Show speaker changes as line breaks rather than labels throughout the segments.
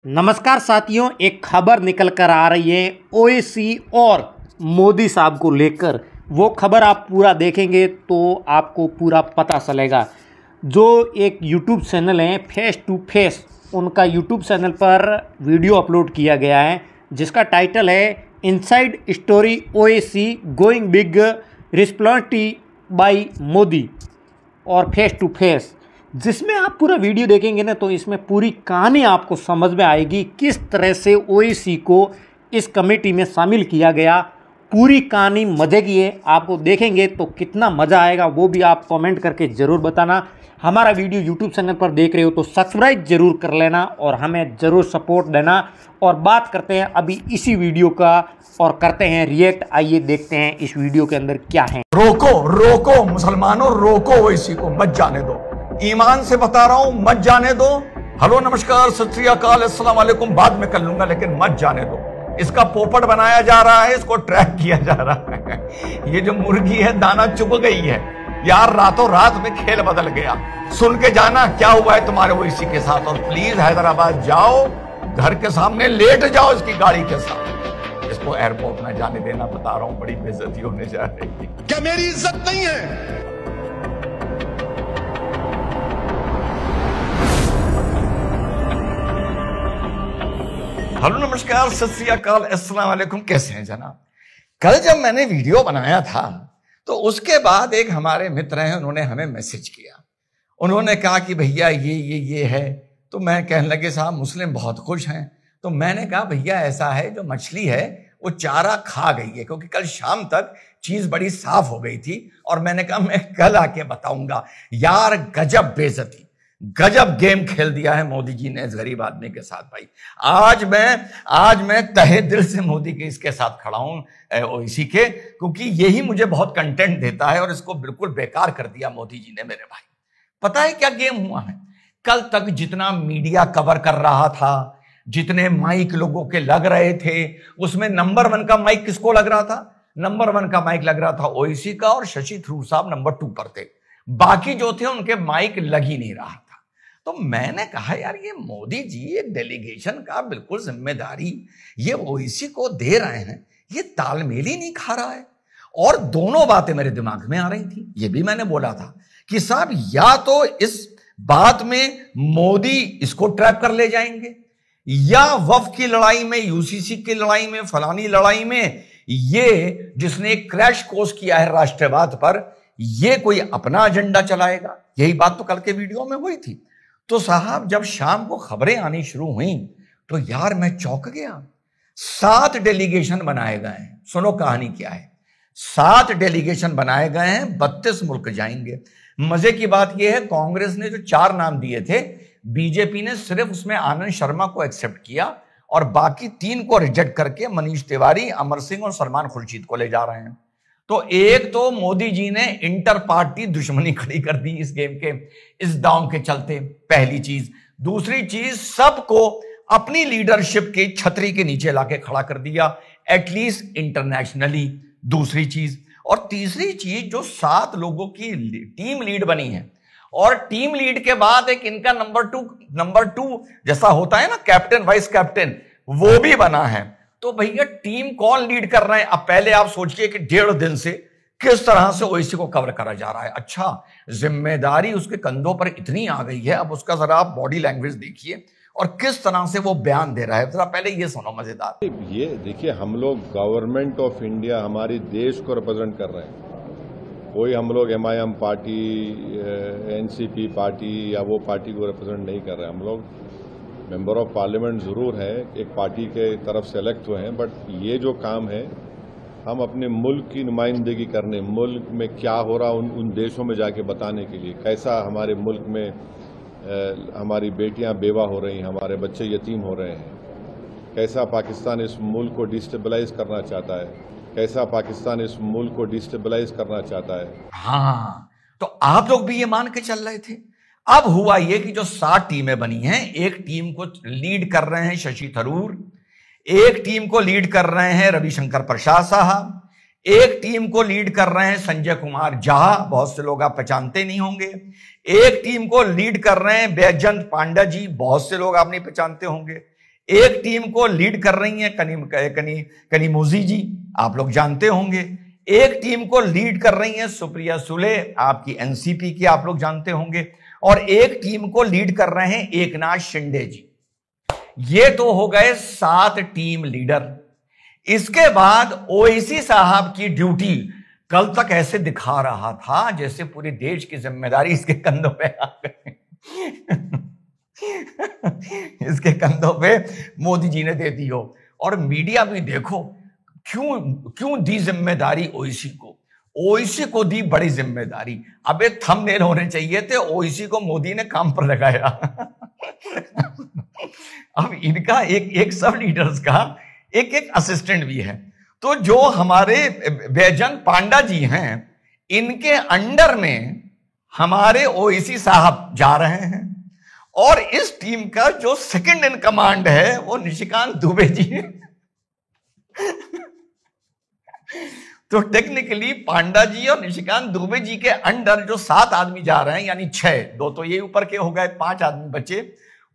नमस्कार साथियों, एक खबर निकल कर आ रही है ओवैसी और मोदी साहब को लेकर। वो खबर आप पूरा देखेंगे तो आपको पूरा पता चलेगा। जो एक यूट्यूब चैनल है फेस टू फेस, उनका यूट्यूब चैनल पर वीडियो अपलोड किया गया है जिसका टाइटल है inside story Owaisi going big responsibility by Modi और फेस टू फेस। जिसमें आप पूरा वीडियो देखेंगे ना तो इसमें पूरी कहानी आपको समझ में आएगी किस तरह से ओवैसी को इस कमेटी में शामिल किया गया। पूरी कहानी मज़े की है, आपको देखेंगे तो कितना मज़ा आएगा वो भी आप कमेंट करके ज़रूर बताना। हमारा वीडियो यूट्यूब चैनल पर देख रहे हो तो सब्सक्राइब जरूर कर लेना और हमें ज़रूर सपोर्ट देना। और बात करते हैं अभी इसी वीडियो का और करते हैं रिएक्ट। आइए देखते हैं इस वीडियो के अंदर क्या है।
रोको रोको मुसलमानों, रोको ओवैसी को, मत जाने दो। ईमान से बता रहा हूं, मत जाने दो। हेलो नमस्कार सत श्री अकाल अस्सलाम वालेकुम बाद में कर लूंगा, लेकिन मत जाने दो। इसका पोपट बनाया जा रहा है, इसको ट्रैक किया जा रहा है। ये जो मुर्गी है दाना चुभ गई है यार, रातों रात में खेल बदल गया। सुन के जाना क्या हुआ है तुम्हारे ओवैसी के साथ। और प्लीज हैदराबाद जाओ, घर के सामने लेट जाओ इसकी गाड़ी के साथ। इसको एयरपोर्ट में जाने देना, बता रहा हूं बड़ी बेइज्जती होने जा रही है।
क्या मेरी इज्जत नहीं है?
हेलो नमस्कार सत श्री अकाल अस्सलाम वालेकुम, कैसे हैं जनाब। कल जब मैंने वीडियो बनाया था तो उसके बाद एक हमारे मित्र हैं, उन्होंने हमें मैसेज किया। उन्होंने कहा कि भैया ये है। तो मैं कहने लगे साहब मुस्लिम बहुत खुश हैं। तो मैंने कहा भैया ऐसा है, जो मछली है वो चारा खा गई है, क्योंकि कल शाम तक चीज बड़ी साफ हो गई थी। और मैंने कहा मैं कल आके बताऊंगा। यार गजब बेइज्जती, गजब गेम खेल दिया है मोदी जी ने इस गरीब आदमी के साथ। भाई आज मैं तहे दिल से मोदी के इसके साथ खड़ा हूं ओवैसी के, क्योंकि यही मुझे बहुत कंटेंट देता है और इसको बिल्कुल बेकार कर दिया मोदी जी ने। मेरे भाई पता है क्या गेम हुआ है। कल तक जितना मीडिया कवर कर रहा था, जितने माइक लोगों के लग रहे थे, उसमें नंबर 1 का माइक किसको लग रहा था? नंबर 1 का माइक लग रहा था ओवैसी का, और शशि थरूर साहब नंबर 2 पर थे। बाकी जो थे उनके माइक लग ही नहीं रहा था। तो मैंने कहा यार ये मोदी जी एक डेलीगेशन का बिल्कुल जिम्मेदारी ये ओवैसी को दे रहे हैं, ये तालमेल ही नहीं खा रहा है। और दोनों बातें मेरे दिमाग में आ रही थी। ये भी मैंने बोला था कि साहब या तो इस बात में मोदी इसको ट्रैप कर ले जाएंगे, या वफ की लड़ाई में, यूसीसी की लड़ाई में, फलानी लड़ाई में ये जिसने क्रैश कोर्स किया है राष्ट्रवाद पर, ये कोई अपना एजेंडा चलाएगा। यही बात तो कल के वीडियो में हुई थी। तो साहब जब शाम को खबरें आनी शुरू हुई तो यार मैं चौंक गया। 7 डेलीगेशन बनाए गए हैं। सुनो कहानी क्या है। 7 डेलीगेशन बनाए गए हैं, 32 मुल्क जाएंगे। मजे की बात यह है कांग्रेस ने जो 4 नाम दिए थे, बीजेपी ने सिर्फ उसमें आनंद शर्मा को एक्सेप्ट किया और बाकी 3 को रिजेक्ट करके मनीष तिवारी, अमर सिंह और सलमान खुर्शीद को ले जा रहे हैं। तो एक तो मोदी जी ने इंटर पार्टी दुश्मनी खड़ी कर दी इस गेम के, इस दांव के चलते, पहली चीज। दूसरी चीज सबको अपनी लीडरशिप की छतरी के नीचे लाके खड़ा कर दिया, एटलीस्ट इंटरनेशनली। दूसरी चीज। और तीसरी चीज, जो 7 लोगों की टीम लीड बनी है, और टीम लीड के बाद एक इनका नंबर टू जैसा होता है ना, कैप्टन वाइस कैप्टन, वो भी बना है। तो भैया टीम कौन लीड कर रहे हैं? अब पहले आप सोचिए कि 1.5 दिन से किस तरह से ओवैसी को कवर करा जा रहा है। अच्छा, जिम्मेदारी उसके कंधों पर इतनी आ गई है, अब उसका जरा आप बॉडी लैंग्वेज देखिए और किस तरह से वो बयान दे रहा है। जरा पहले ये सुनो मजेदार।
ये देखिए, हम लोग गवर्नमेंट ऑफ इंडिया, हमारे देश को रिप्रेजेंट कर रहे हैं। कोई हम लोग MIM पार्टी, NCP पार्टी या वो पार्टी को रिप्रेजेंट नहीं कर रहे। हम लोग मेंबर ऑफ पार्लियामेंट ज़रूर है, एक पार्टी के तरफ से इलेक्ट हुए हैं, बट ये जो काम है हम अपने मुल्क की नुमाइंदगी करने, मुल्क में क्या हो रहा उन देशों में जाके बताने के लिए, कैसा हमारे मुल्क में हमारी बेटियां बेवा हो रही हैं, हमारे बच्चे यतीम हो रहे हैं, कैसा पाकिस्तान इस मुल्क को डिस्टेबलाइज करना चाहता है, कैसा पाकिस्तान इस मुल्क को डिस्टेबलाइज करना चाहता है।
हाँ, तो आप लोग भी ये मान के चल रहे थे। अब हुआ ये कि जो 7 टीमें बनी हैं, एक टीम को लीड कर रहे हैं शशि थरूर, एक टीम को लीड कर रहे हैं रविशंकर प्रसाद साहब, एक टीम को लीड कर रहे हैं संजय कुमार झा, बहुत से लोग आप पहचानते नहीं होंगे, एक टीम को लीड कर रहे हैं बैजयंत पांडा जी, बहुत से लोग आप नहीं पहचानते होंगे, एक टीम को लीड कर रही हैं कनिमोझी जी, आप लोग जानते होंगे। एक टीम को लीड कर रही हैं सुप्रिया सुले, आपकी एनसीपी की, आप लोग जानते होंगे। और एक टीम को लीड कर रहे हैं एकनाथ शिंदे जी। ये तो हो गए 7 टीम लीडर। इसके बाद ओवैसी साहब की ड्यूटी कल तक ऐसे दिखा रहा था जैसे पूरे देश की जिम्मेदारी इसके कंधों पे आ गई। इसके कंधों पे मोदी जी ने दे दी हो। और मीडिया में देखो क्यों दी जिम्मेदारी ओवैसी को। ओवैसी को दी बड़ी जिम्मेदारी। अबे थंबनेल होने चाहिए थे, ओवैसी को मोदी ने काम पर लगाया। अब इनका एक सब लीडर्स का एक असिस्टेंट भी है। तो जो हमारे बैजन पांडा जी हैं, इनके अंडर में हमारे ओवैसी साहब जा रहे हैं। और इस टीम का जो सेकंड इन कमांड है वो निशिकांत दुबे जी है। तो टेक्निकली पांडा जी और निशिकांत दुबे जी के अंडर जो 7 आदमी जा रहे हैं, यानी 6, 2 तो ये ऊपर के हो गए, 5 आदमी बचे।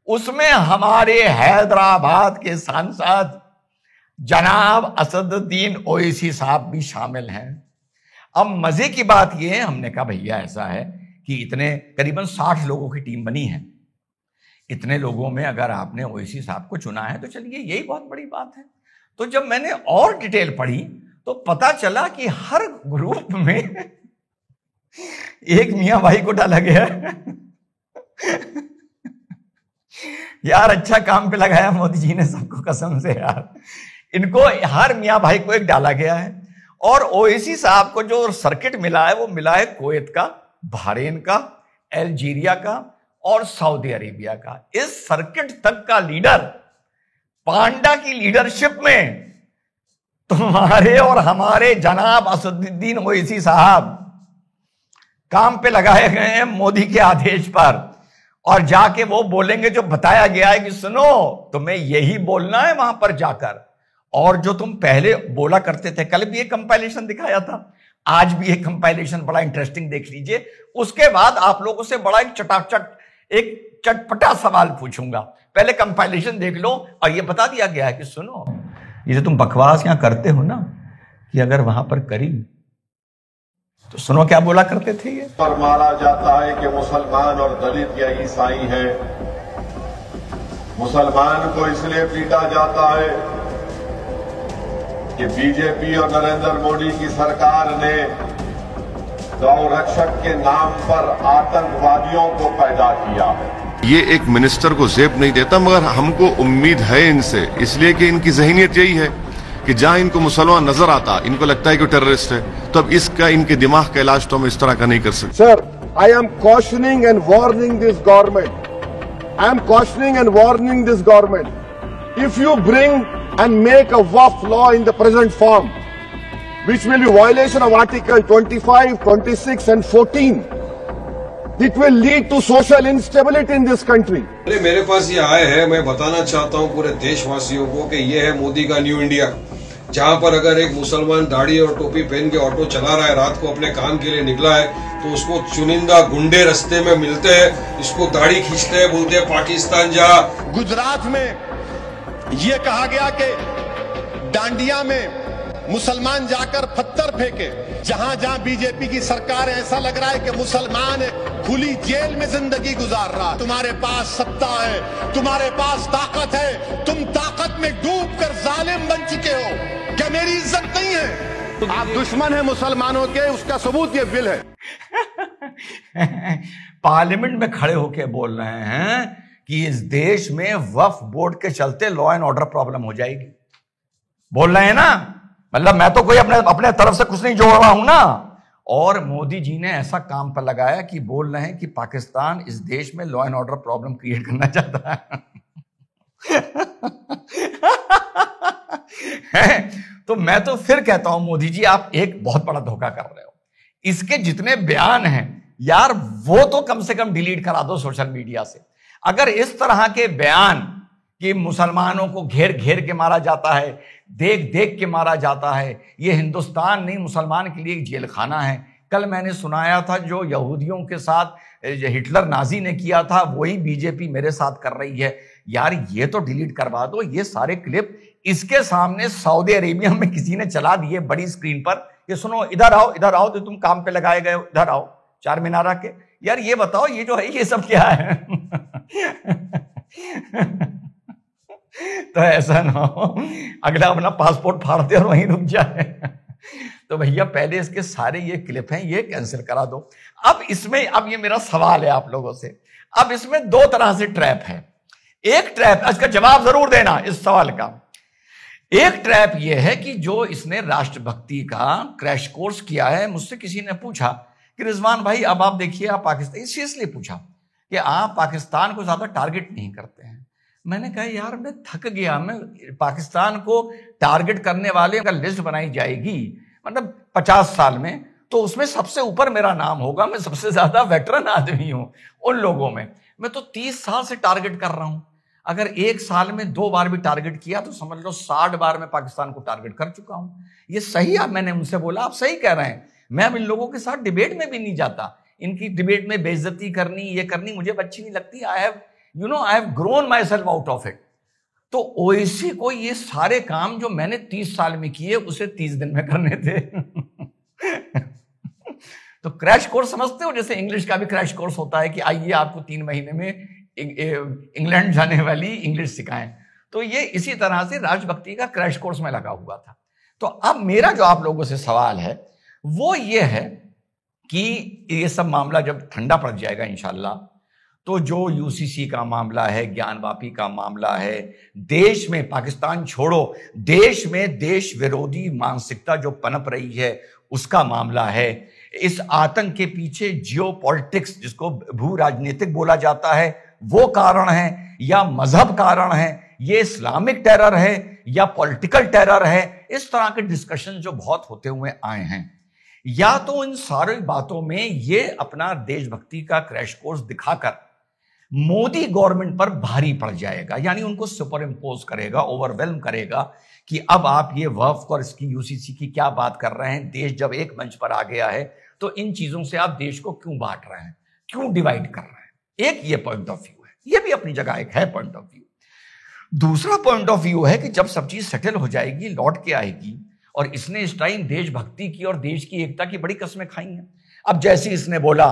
उसमें हमारे हैदराबाद के सांसद जनाब असदुद्दीन ओवैसी साहब भी शामिल हैं। अब मजे की बात यह है, हमने कहा भैया ऐसा है कि इतने करीबन 60 लोगों की टीम बनी है। इतने लोगों में अगर आपने ओवैसी साहब को चुना है तो चलिए यही बहुत बड़ी बात है। तो जब मैंने और डिटेल पढ़ी तो पता चला कि हर ग्रुप में एक मियां भाई को डाला गया है। यार अच्छा काम पे लगाया मोदी जी ने सबको, कसम से यार। इनको हर मियां भाई को एक डाला गया है। और ओवैसी साहब को जो सर्किट मिला है वो मिला है कुवैत का, बहरीन का, अल्जीरिया का और सऊदी अरेबिया का। इस सर्किट तक का लीडर पांडा की लीडरशिप में तुम्हारे और हमारे जनाब असदुद्दीन ओवैसी साहब काम पे लगाए गए हैं मोदी के आदेश पर। और जाके वो बोलेंगे जो बताया गया है कि सुनो तुम्हें यही बोलना है वहां पर जाकर। और जो तुम पहले बोला करते थे, कल भी एक कंपाइलेशन दिखाया था, आज भी एक कंपाइलेशन बड़ा इंटरेस्टिंग देख लीजिए। उसके बाद आप लोगों से बड़ा एक चटपटा सवाल पूछूंगा। पहले कंपाइलेशन देख लो। और ये बता दिया गया है कि सुनो ये जो तुम बकवास यहां करते हो ना, कि अगर वहां पर करी तो सुनो क्या बोला करते थे ये।
पर मारा जाता है कि मुसलमान और दलित या ईसाई हैं। मुसलमान को इसलिए पीटा जाता है कि बीजेपी और नरेंद्र मोदी की सरकार ने गौ रक्षक के नाम पर आतंकवादियों को पैदा किया है।
ये एक मिनिस्टर को जेब नहीं देता, मगर हमको उम्मीद है इनसे, इसलिए कि इनकी ज़हनियत यही है कि जहां इनको मुसलमान नजर आता इनको लगता है कि टेररिस्ट है। तो अब इसका इनके दिमाग का इलाज तो हम इस तरह का नहीं कर सकते।
Sir, I am कॉशनिंग and warning this government. I am कॉशनिंग and warning this government. If you bring and make a WAF law in the present form, which will be violation of Article 25, 26 and 14, it will lead to social instability in this country.
मेरे पास ये आए हैं, मैं बताना चाहता हूँ पूरे देशवासियों को कि ये है मोदी का न्यू इंडिया, जहाँ पर अगर एक मुसलमान दाढ़ी और टोपी पहन के ऑटो चला रहा है, रात को अपने काम के लिए निकला है, तो उसको चुनिंदा गुंडे रास्ते में मिलते हैं, इसको दाढ़ी खींचते हैं, बोलते हैं पाकिस्तान जा।
गुजरात में ये कहा गया कि डांडिया में मुसलमान जाकर पत्थर फेंके। जहां जहां बीजेपी की सरकार है, ऐसा लग रहा है कि मुसलमान खुली जेल में जिंदगी गुजार रहा है। तुम्हारे पास सत्ता है, तुम्हारे पास ताकत है, तुम ताकत में डूबकर जालिम बन चुके हो। क्या मेरी इज्जत नहीं है? आप दुश्मन हैं मुसलमानों के, उसका सबूत ये बिल है।
पार्लियामेंट में खड़े होकर बोल रहे हैं कि इस देश में वक्फ बोर्ड के चलते लॉ एंड ऑर्डर प्रॉब्लम हो जाएगी। बोल रहे हैं ना, मतलब मैं तो कोई अपने तरफ से कुछ नहीं जोड़ रहा हूं ना। और मोदी जी ने ऐसा काम पर लगाया कि बोल रहे हैं कि पाकिस्तान इस देश में law and order problem create करना चाहता है। तो मैं तो फिर कहता हूं मोदी जी आप एक बहुत बड़ा धोखा कर रहे हो। इसके जितने बयान हैं यार वो तो कम से कम डिलीट करा दो सोशल मीडिया से। अगर इस तरह के बयान कि मुसलमानों को घेर घेर के मारा जाता है, देख देख के मारा जाता है, ये हिंदुस्तान नहीं मुसलमान के लिए एक जेल खाना है। कल मैंने सुनाया था जो यहूदियों के साथ हिटलर नाजी ने किया था वही बीजेपी मेरे साथ कर रही है। यार ये तो डिलीट करवा दो, ये सारे क्लिप इसके सामने सऊदी अरेबिया में किसी ने चला दिए बड़ी स्क्रीन पर, ये सुनो इधर आओ तो तुम काम पे लगाए गए, इधर आओ चार मीनारा के। यार ये बताओ ये जो है ये सब क्या है? तो ऐसा ना हो अगला अपना पासपोर्ट फाड़ते और वहीं रुक जाए। तो भैया पहले इसके सारे ये क्लिप हैं ये कैंसिल करा दो। अब ये मेरा सवाल है आप लोगों से, अब इसमें दो तरह से ट्रैप है। एक ट्रैप, इसका जवाब जरूर देना इस सवाल का। एक ट्रैप ये है कि जो इसने राष्ट्रभक्ति का क्रैश कोर्स किया है, मुझसे किसी ने पूछा कि रिजवान भाई अब आप देखिए, आप पाकिस्तान, सीरियसली पूछा कि आप पाकिस्तान को ज्यादा टारगेट नहीं करते हैं। मैंने कहा यार मैं थक गया, मैं पाकिस्तान को टारगेट करने वाले का लिस्ट बनाई जाएगी मतलब 50 साल में, तो उसमें सबसे ऊपर मेरा नाम होगा, मैं सबसे ज्यादा वेटरन आदमी हूं उन लोगों में। मैं तो 30 साल से टारगेट कर रहा हूं, अगर एक साल में 2 बार भी टारगेट किया तो समझ लो 60 बार मैं पाकिस्तान को टारगेट कर चुका हूं। ये सही, आप मैंने उनसे बोला आप सही कह रहे हैं, मैं अब इन लोगों के साथ डिबेट में भी नहीं जाता, इनकी डिबेट में बेइज्जती करनी ये करनी मुझे अच्छी नहीं लगती। I have grown my self out of it. तो ओएसी को ये सारे काम जो मैंने 30 साल में किए उसे 30 दिन में करने थे। तो क्रैश कोर्स समझते हो, जैसे इंग्लिश का भी क्रैश कोर्स होता है कि आइए आपको 3 महीने में इंग्लैंड जाने वाली इंग्लिश सिखाएं, तो ये इसी तरह से राष्ट्रभक्ति का क्रैश कोर्स में लगा हुआ था। तो अब मेरा जो आप लोगों से सवाल है वो ये है कि ये सब मामला जब ठंडा पड़ जाएगा इंशाल्लाह, तो जो यूसीसी का मामला है, ज्ञानवापी का मामला है, देश में पाकिस्तान छोड़ो, देश में देश विरोधी मानसिकता जो पनप रही है उसका मामला है, इस आतंक के पीछे जियोपॉलिटिक्स जिसको भू राजनीतिक बोला जाता है वो कारण है या मजहब कारण है, ये इस्लामिक टेरर है या पॉलिटिकल टेरर है, इस तरह के डिस्कशन जो बहुत होते हुए आए हैं। या तो इन सारी बातों में ये अपना देशभक्ति का क्रैश कोर्स दिखाकर मोदी गवर्नमेंट पर भारी पड़ जाएगा, यानी उनको सुपर इंपोज करेगा, ओवरवेल्म करेगा कि अब आप ये वक्फ और इसकी यूसीसी की क्या बात कर रहे हैं, देश जब एक मंच पर आ गया है तो इन चीजों से आप देश को क्यों बांट रहे हैं, क्यों डिवाइड कर रहे हैं। एक ये पॉइंट ऑफ व्यू है, ये भी अपनी जगह एक है पॉइंट ऑफ व्यू। दूसरा पॉइंट ऑफ व्यू है कि जब सब चीज सेटल हो जाएगी, लौट के आएगी, और इसने इस टाइम देशभक्ति की और देश की एकता की बड़ी कस्में खाई हैं। अब जैसे इसने बोला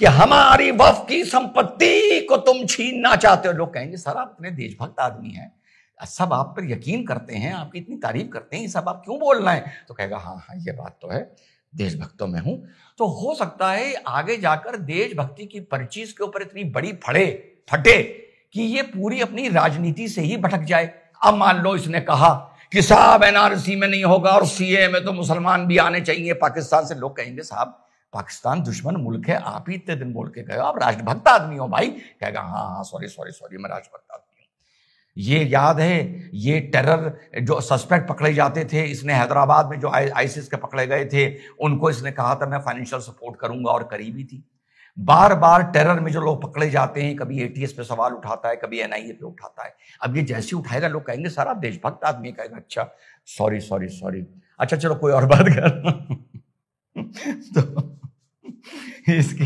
कि हमारी वक्फ की संपत्ति को तुम छीनना चाहते हो, लोग कहेंगे सर आप इतने देशभक्त आदमी हैं, सब आप पर यकीन करते हैं, आपकी इतनी तारीफ करते हैं, ये सब आप क्यों बोल रहे हैं? तो कहेगा हाँ ये बात तो है, देशभक्तों में हूं। तो हो सकता है आगे जाकर देशभक्ति की पर्चीज के ऊपर इतनी बड़ी फटे कि ये पूरी अपनी राजनीति से ही भटक जाए। अब मान लो इसने कहा कि साहब एनआरसी में नहीं होगा और सीए में तो मुसलमान भी आने चाहिए पाकिस्तान से, लोग कहेंगे साहब पाकिस्तान दुश्मन मुल्क है, आप ही इतने दिन बोल के गए, आप राष्ट्रभक्त आदमी हो भाई। कहेगा हाँ सॉरी मैं राष्ट्रभक्त आदमी हूं। ये याद है ये टेरर जो सस्पेक्ट पकड़े जाते थे, इसने हैदराबाद में जो आईसिस के पकड़े गए थे उनको इसने कहा था मैं फाइनेंशियल सपोर्ट करूंगा, और करीबी थी। बार बार टेरर में जो लोग पकड़े जाते हैं, कभी एटीएस पे सवाल उठाता है, कभी एनआईए पे उठाता है। अब ये जैसे उठाएगा लोग कहेंगे सर आप देशभक्त आदमी, कहेगा अच्छा सॉरी, अच्छा चलो कोई और बात कर। तो इसकी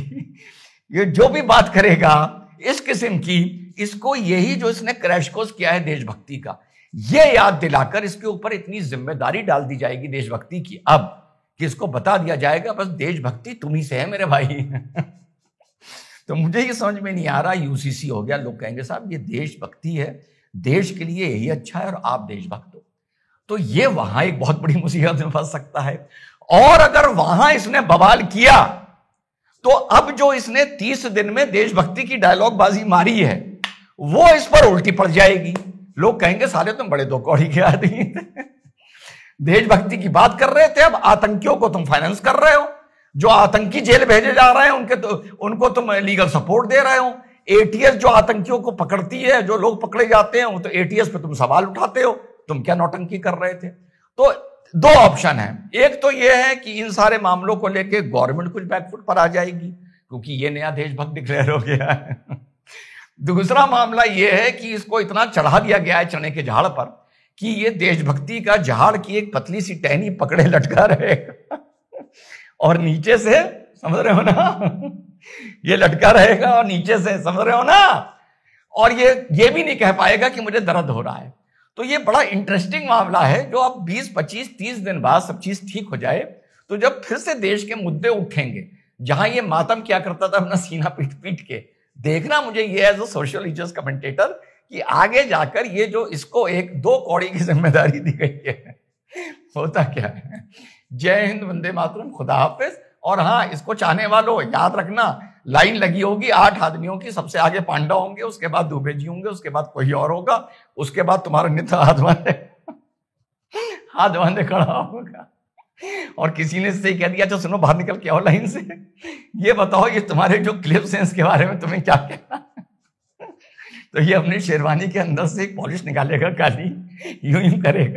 ये जो भी बात करेगा इस किस्म की, इसको यही जो इसने क्रैश कोर्स किया है देशभक्ति का, ये याद दिलाकर इसके ऊपर इतनी जिम्मेदारी डाल दी जाएगी देशभक्ति की अब कि इसको बता दिया जाएगा बस देशभक्ति तुम्ही से है मेरे भाई। तो मुझे ये समझ में नहीं आ रहा, यूसीसी हो गया, लोग कहेंगे साहब ये देशभक्ति है, देश के लिए यही अच्छा है और आप देशभक्त हो, तो ये वहां एक बहुत बड़ी मुसीबत में फंस सकता है। और अगर वहां इसने बवाल किया तो अब जो इसने 30 दिन में देशभक्ति की डायलॉग बाजी मारी है वो इस पर उल्टी पड़ जाएगी। लोग कहेंगे साले तुम बड़े दो कौड़ी के आदमी थे, देशभक्ति की बात कर रहे थे, अब आतंकियों को तुम फाइनेंस कर रहे हो, जो आतंकी जेल भेजे जा रहे हैं उनको तुम लीगल सपोर्ट दे रहे हो, एटीएस जो आतंकियों को पकड़ती है, जो लोग पकड़े जाते हैं तो एटीएस पे तुम सवाल उठाते हो, तुम क्या नौटंकी कर रहे थे। तो 2 ऑप्शन है, एक तो यह है कि इन सारे मामलों को लेके गवर्नमेंट कुछ बैकफुट पर आ जाएगी क्योंकि ये नया देशभक्त डिक्लेयर हो गया है। दूसरा मामला यह है कि इसको इतना चढ़ा दिया गया है चने के झाड़ पर कि ये देशभक्ति का झाड़ की एक पतली सी टहनी पकड़े लटका रहेगा और नीचे से, समझ रहे हो ना, ये लटका रहेगा और नीचे से, समझ रहे हो ना, और ये भी नहीं कह पाएगा कि मुझे दर्द हो रहा है। तो ये बड़ा इंटरेस्टिंग मामला है, जो अब 20, 25, 30 दिन बाद सब चीज ठीक हो जाए तो जब फिर से देश के मुद्दे उठेंगे, जहां ये मातम क्या करता था अपना सीना पीट पीट के, देखना मुझे ये as a social issues commentator कि आगे जाकर ये जो इसको एक 2 कौड़ी की जिम्मेदारी दी गई है होता क्या है। जय हिंद, वंदे मातरम, खुदा हाफिज। और हाँ, इसको चाहने वालों याद रखना, लाइन लगी होगी 8 आदमियों की, सबसे आगे पांडा होंगे, उसके बाद दुबे जी होंगे, उसके बाद कोई और होगा, उसके बाद तुम्हारा नित्य हाथ बांधे खड़ा होगा। और किसी ने इससे कह दिया, अच्छा सुनो बाहर निकल के आओ लाइन से, ये बताओ ये तुम्हारे जो क्लिप्स हैं इसके बारे में तुम्हें क्या कहना। तो ये अपनी शेरवानी के अंदर से एक पॉलिश निकालेगा काली, यूं यूं करेगा।